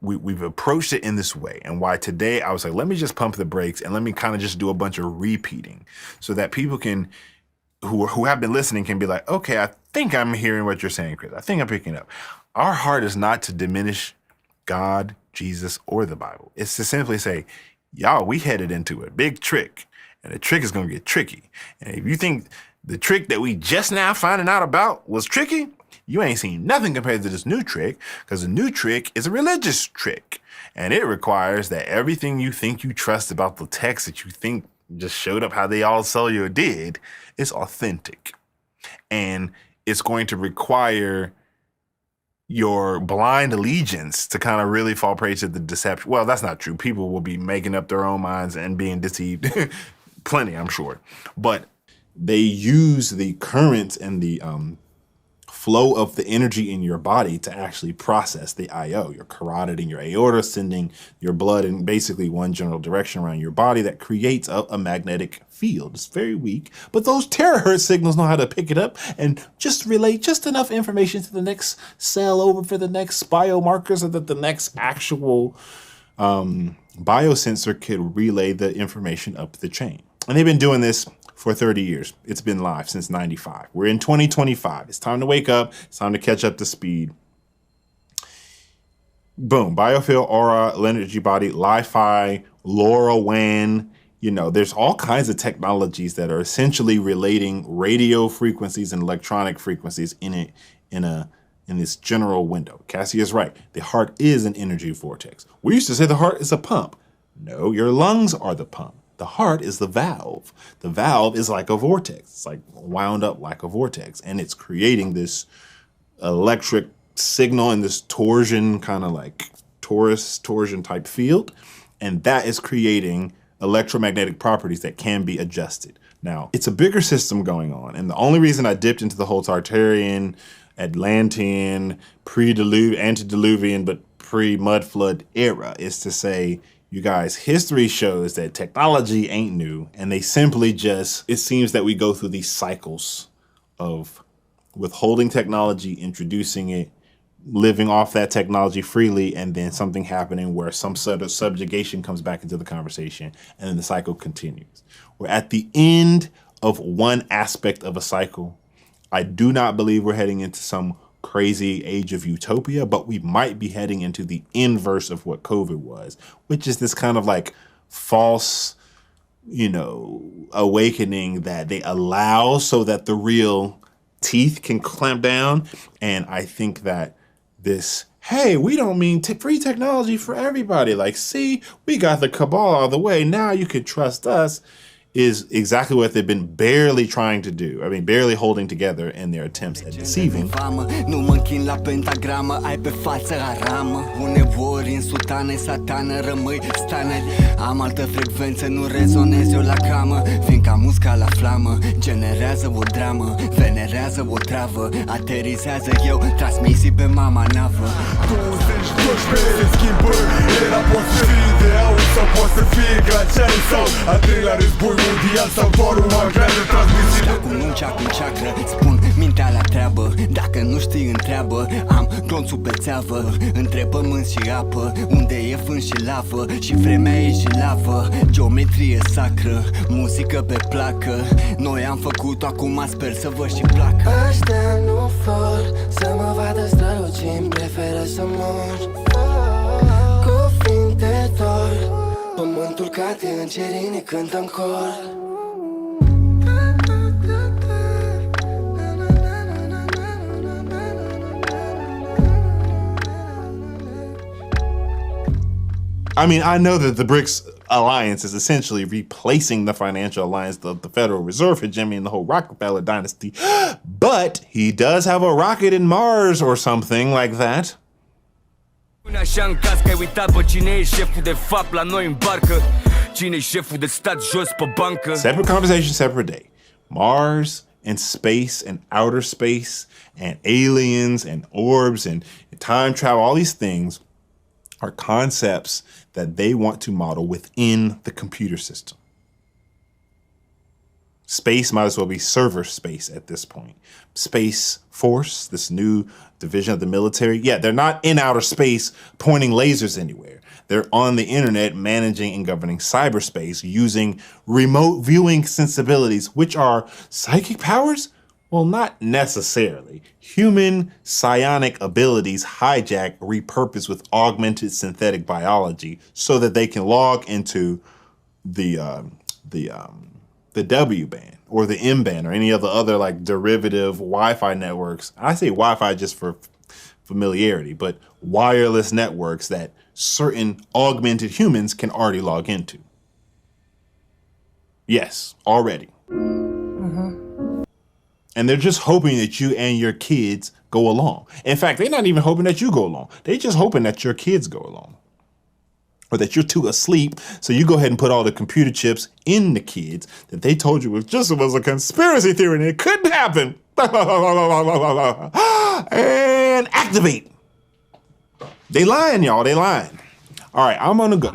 we've approached it in this way, and why today I was like, let me just pump the brakes and let me kind of just do a bunch of repeating so that people can, who have been listening, can be like, okay, I think I'm hearing what you're saying, Chris. I think I'm picking up. Our heart is not to diminish God, Jesus, or the Bible. It's to simply say, y'all, we headed into a big trick, and the trick is going to get tricky. And if you think the trick that we just now finding out about was tricky, you ain't seen nothing compared to this new trick, because the new trick is a religious trick. And it requires that everything you think you trust about the text that you think just showed up how they all tell you it did is authentic. And it's going to require your blind allegiance to kind of really fall prey to the deception. Well, that's not true. People will be making up their own minds and being deceived plenty, I'm sure. But they use the current and the flow of the energy in your body to actually process the IO, your carotid and your aorta, sending your blood in basically one general direction around your body that creates a magnetic field. It's very weak, but those terahertz signals know how to pick it up and just relay just enough information to the next cell over for the next biomarker so that the next actual biosensor could relay the information up the chain. And they've been doing this for 30 years. It's been live since 95. We're in 2025. It's time to wake up. It's time to catch up to speed. Boom. Biofield, aura, energy body, Li-Fi, LoRaWAN. You know, there's all kinds of technologies that are essentially relating radio frequencies and electronic frequencies in this general window. Cassie is right. The heart is an energy vortex. We used to say the heart is a pump. No, your lungs are the pump. The heart is the valve. The valve is like a vortex. It's like wound up like a vortex. And it's creating this electric signal in this torsion, kind of like torsion type field. And that is creating electromagnetic properties that can be adjusted. Now, it's a bigger system going on. And the only reason I dipped into the whole Tartarian, Atlantean, antediluvian, but pre-mud flood era is to say, you guys, history shows that technology ain't new, and they simply just, it seems that we go through these cycles of withholding technology, introducing it, living off that technology freely, and then something happening where some sort of subjugation comes back into the conversation, and then the cycle continues. We're at the end of one aspect of a cycle. I do not believe we're heading into some crazy age of utopia, but we might be heading into the inverse of what COVID was, which is this kind of like false, awakening that they allow so that the real teeth can clamp down. And I think that this, hey, we don't mean free technology for everybody. Like, see, we got the cabal out of the way. Now you could trust us, is exactly what they've been barely trying to do. I mean, barely holding together in their attempts at deceiving. Nu mă închin la pentagramă, ai pe față aramă. Uneori în sutană, satană, rămâi stană. Am altă frecvență, nu rezonez eu la camă. Fiindcă musca la flamă, generează o dramă, venerează o travă. Aterizează eu, transmisii pe mama navă. 20-12 se schimbă, era poate să fie ideal sau poate să fie glacial sau a treilea război mondial sau doar o magreală transmisiune. Dacă nu ceacă în ceacră, spun mintea la treabă. Dacă nu știi, întreabă. Am glonțul pe țeavă, între pământ și apă, unde e fân și lavă și vremea e și lavă. Geometrie sacră, muzică pe placă. Noi am făcut-o, acum sper să vă și placă. Ăștia nu vor să mă vadă strălucind, preferă să mor. Cuvinte dor, pământul cade, îngerii ne cântă în cor. I mean, I know that the BRICS alliance is essentially replacing the financial alliance of the Federal Reserve hegemony and the whole Rockefeller dynasty, but he does have a rocket in Mars or something like that. Așa în caz că ai uitat, bă, cine e șeful de fapt la noi în barcă? Cine e șeful de stat jos pe bancă? Separate conversation, separate day. Mars and space and outer space and aliens and orbs and time travel, all these things are concepts that they want to model within the computer system. Space might as well be server space at this point. Space Force, this new division of the military, yeah, they're not in outer space pointing lasers anywhere. They're on the internet managing and governing cyberspace using remote viewing sensibilities, which are psychic powers? Well, not necessarily. Human psionic abilities hijack, repurpose with augmented synthetic biology so that they can log into the W band or the M band or any of the other like derivative Wi-Fi networks. I say Wi-Fi just for familiarity, but wireless networks that certain augmented humans can already log into. Yes, already. And they're just hoping that you and your kids go along. In fact, they're not even hoping that you go along. They're just hoping that your kids go along. Or that you're too asleep, so you go ahead and put all the computer chips in the kids that they told you was a conspiracy theory and it couldn't happen. And activate. They lying, y'all. They lying. All right, I'm gonna go.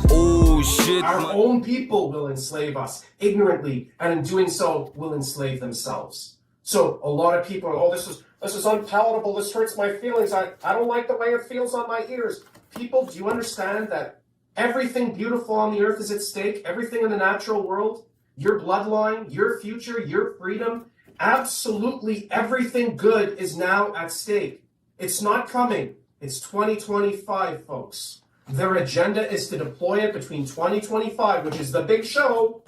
Oh shit. Our own people will enslave us ignorantly, and in doing so, will enslave themselves. So a lot of people are, oh, this is unpalatable. This hurts my feelings. I don't like the way it feels on my ears. People, do you understand that everything beautiful on the earth is at stake? Everything in the natural world, your bloodline, your future, your freedom, absolutely everything good is now at stake. It's not coming. It's 2025, folks. Their agenda is to deploy it between 2025, which is the big show,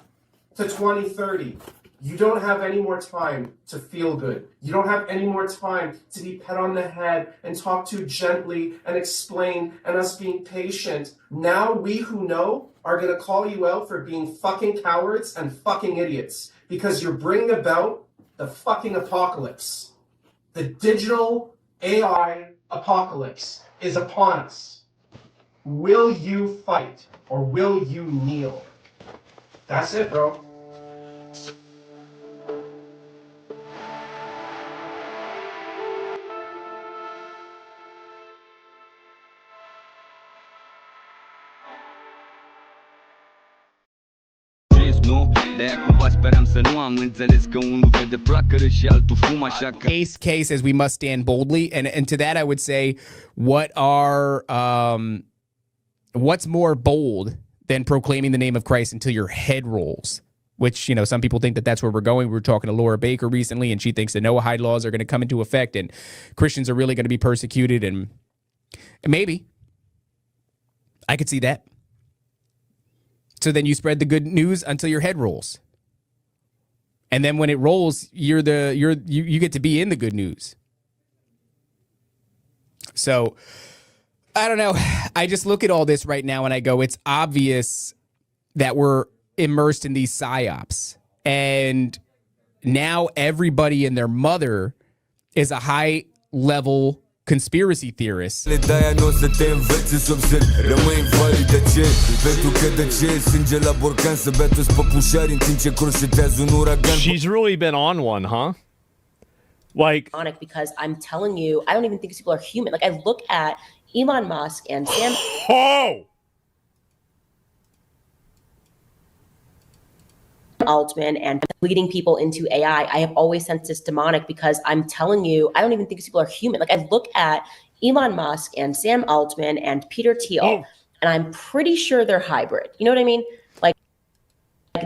to 2030. You don't have any more time to feel good. You don't have any more time to be pet on the head and talked to gently and explain and us being patient. Now we who know are going to call you out for being fucking cowards and fucking idiots because you're bringing about the fucking apocalypse. The digital AI apocalypse is upon us. Will you fight or will you kneel? That's it, bro. Case as we must stand boldly, and to that I would say, what's more bold than proclaiming the name of Christ until your head rolls? Which, you know, some people think that that's where we're going. We were talking to Laura Baker recently, and she thinks the Noahide laws are going to come into effect, and Christians are really going to be persecuted, and maybe I could see that. So then you spread the good news until your head rolls. And then when it rolls, you get to be in the good news. So I don't know. I just look at all this right now and I go, it's obvious that we're immersed in these psyops. And now everybody and their mother is a high level conspiracy theorists. She's really been on one, huh? Like, because I'm telling you, I don't even think these people are human. Like, I look at Elon Musk and Sam Altman and leading people into AI. I have always sensed this demonic because I'm telling you, I don't even think these people are human. Like, I look at Elon Musk and Sam Altman and Peter Thiel, and I'm pretty sure they're hybrid. You know what I mean? Like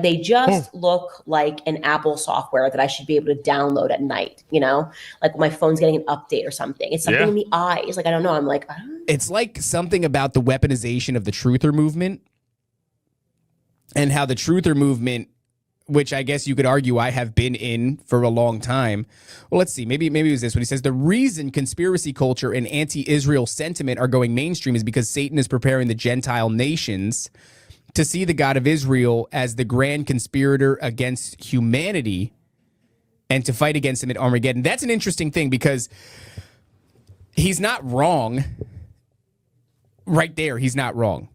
they just look like an Apple software that I should be able to download at night, you know? Like my phone's getting an update or something. It's something in the eyes. Like, I don't know. I'm like, it's like something about the weaponization of the truther movement and how the truther movement, which I guess you could argue I have been in for a long time. Well, let's see. Maybe it was this one. He says, the reason conspiracy culture and anti-Israel sentiment are going mainstream is because Satan is preparing the Gentile nations to see the God of Israel as the grand conspirator against humanity and to fight against him at Armageddon. That's an interesting thing because he's not wrong. Right there, he's not wrong.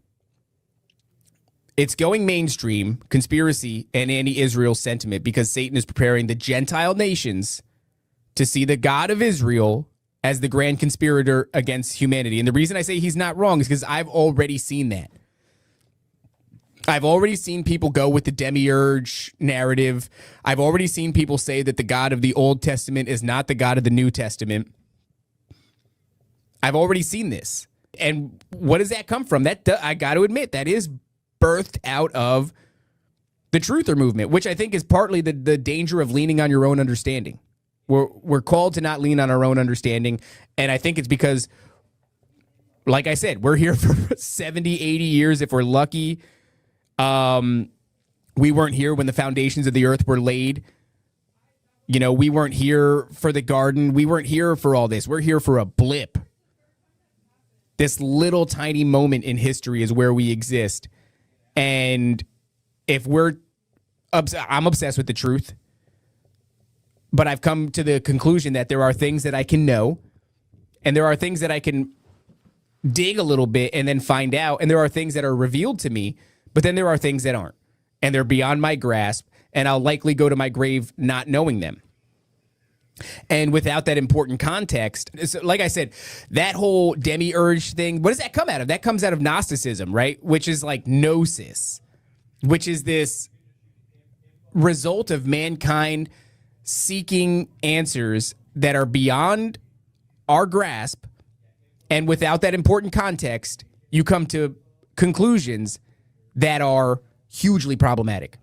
It's going mainstream, conspiracy, and anti-Israel sentiment because Satan is preparing the Gentile nations to see the God of Israel as the grand conspirator against humanity. And the reason I say he's not wrong is because I've already seen that. I've already seen people go with the demiurge narrative. I've already seen people say that the God of the Old Testament is not the God of the New Testament. I've already seen this. And what does that come from? That I got to admit, that is birthed out of the truther movement, which I think is partly the danger of leaning on your own understanding. We're called to not lean on our own understanding. And I think it's because, like I said, we're here for 70, 80 years if we're lucky. We weren't here when the foundations of the earth were laid. You know, we weren't here for the garden. We weren't here for all this. We're here for a blip. This little tiny moment in history is where we exist. And if I'm obsessed with the truth, but I've come to the conclusion that there are things that I can know, and there are things that I can dig a little bit and then find out, and there are things that are revealed to me, but then there are things that aren't, and they're beyond my grasp, and I'll likely go to my grave not knowing them. And without that important context, like I said, that whole demiurge thing, what does that come out of? That comes out of Gnosticism, right? Which is like gnosis, which is this result of mankind seeking answers that are beyond our grasp. And without that important context, you come to conclusions that are hugely problematic.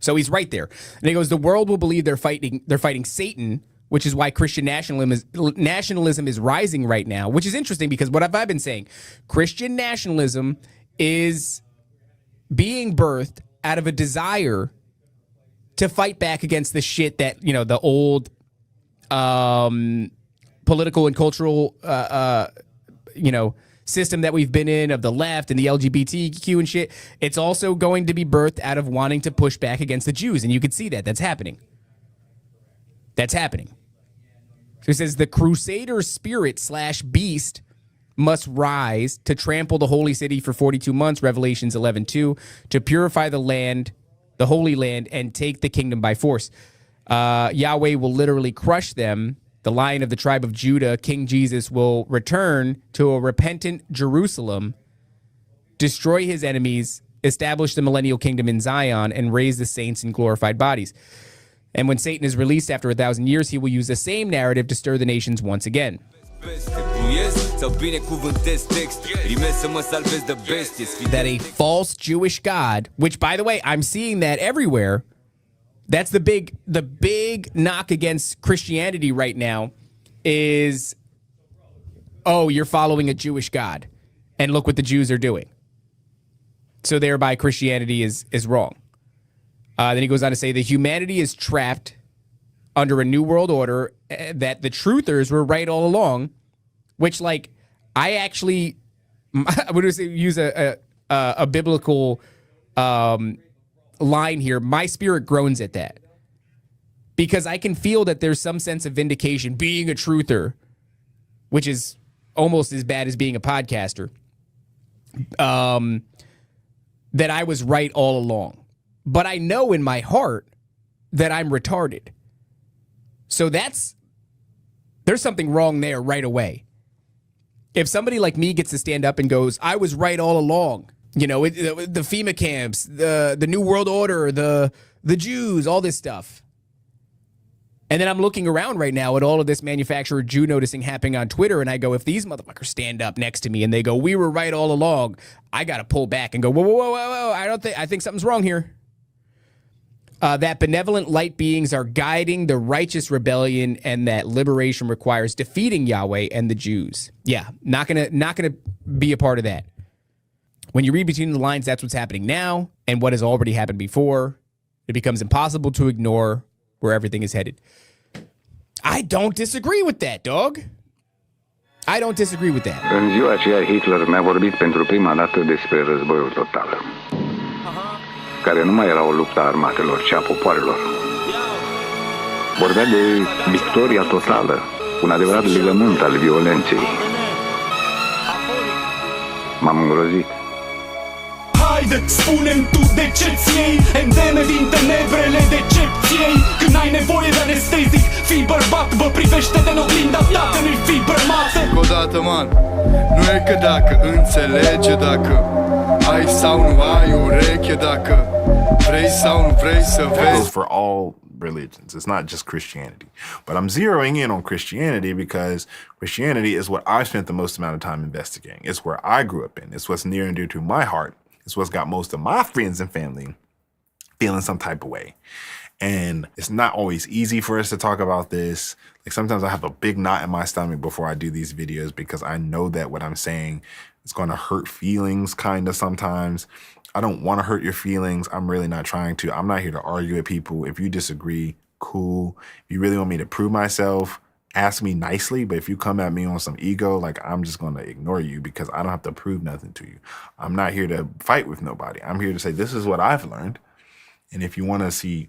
So he's right there. And he goes, the world will believe they're fighting Satan, which is why Christian nationalism is rising right now, which is interesting because what have I been saying? Christian nationalism is being birthed out of a desire to fight back against the shit that, you know, the old political and cultural, system that we've been in of the left and the LGBTQ and shit. It's also going to be birthed out of wanting to push back against the Jews. And you can see that. That's happening. That's happening. So he says the crusader spirit / beast must rise to trample the holy city for 42 months, Revelations 11:2, to purify the land, the Holy Land, and take the kingdom by force. Yahweh will literally crush them. The Lion of the tribe of Judah, King Jesus, will return to a repentant Jerusalem, destroy his enemies, establish the millennial kingdom in Zion, and raise the saints in glorified bodies. And when Satan is released after 1,000 years, he will use the same narrative to stir the nations once again. That a false Jewish God, which, by the way, I'm seeing that everywhere. That's the big knock against Christianity right now is, oh, you're following a Jewish God, and look what the Jews are doing. So thereby Christianity is wrong. Then he goes on to say that humanity is trapped under a new world order, that the truthers were right all along, which, like, I actually, I would use a biblical line here. My spirit groans at that because I can feel that there's some sense of vindication being a truther, which is almost as bad as being a podcaster, that I was right all along. But I know in my heart that I'm retarded. So there's something wrong there right away. If somebody like me gets to stand up and goes, I was right all along, you know, the FEMA camps, the New World Order, the Jews, all this stuff. And then I'm looking around right now at all of this manufacturer Jew noticing happening on Twitter, and I go, if these motherfuckers stand up next to me and they go, we were right all along, I got to pull back and go, whoa, I think something's wrong here. That benevolent light beings are guiding the righteous rebellion, and that liberation requires defeating Yahweh and the Jews. Yeah, not gonna be a part of that. When you read between the lines, that's what's happening now and what has already happened before. It becomes impossible to ignore where everything is headed. I don't disagree with that, dog. I don't disagree with that. În ziua aceea Hitler mi-a vorbit pentru prima dată despre războiul total, care nu mai era o luptă a armatelor, ci a popoarelor. Vorbea de victoria totală, un adevărat legământ al violenței. M-am îngrozit. Haide, spune-mi tu de ce-ți iei endeme din tenebrele decepției. Când ai nevoie de anestezic, fii bărbat, bă, privește-te în oglinda ta, că nu-i fi brămată. Încă o dată, man, nu plecă dacă înțelege, dacă ai sau nu ai ureche, dacă vrei sau nu vrei să That goes vezi. for all religions. It's not just Christianity. But I'm zeroing in on Christianity because Christianity is what I've spent the most amount of time investigating. It's where I grew up in. It's what's near and dear to my heart. It's what's got most of my friends and family feeling some type of way. And it's not always easy for us to talk about this. Like sometimes I have a big knot in my stomach before I do these videos because I know that what I'm saying is going to hurt feelings kind of sometimes. I don't want to hurt your feelings. I'm really not trying to. I'm not here to argue with people. If you disagree, cool. If you really want me to prove myself, ask me nicely. But if you come at me on some ego, like I'm just going to ignore you because I don't have to prove nothing to you. I'm not here to fight with nobody. I'm here to say, this is what I've learned. And if you want to see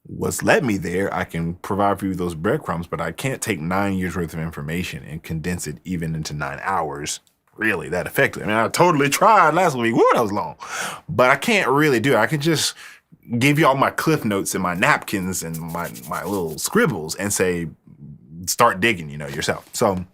what's led me there, I can provide for you those breadcrumbs, but I can't take 9 years worth of information and condense it even into 9 hours. Really that effective. I mean, I totally tried last week. Woo, that was long. But I can't really do it. I can just give you all my cliff notes and my napkins and my little scribbles and say, start digging, yourself. So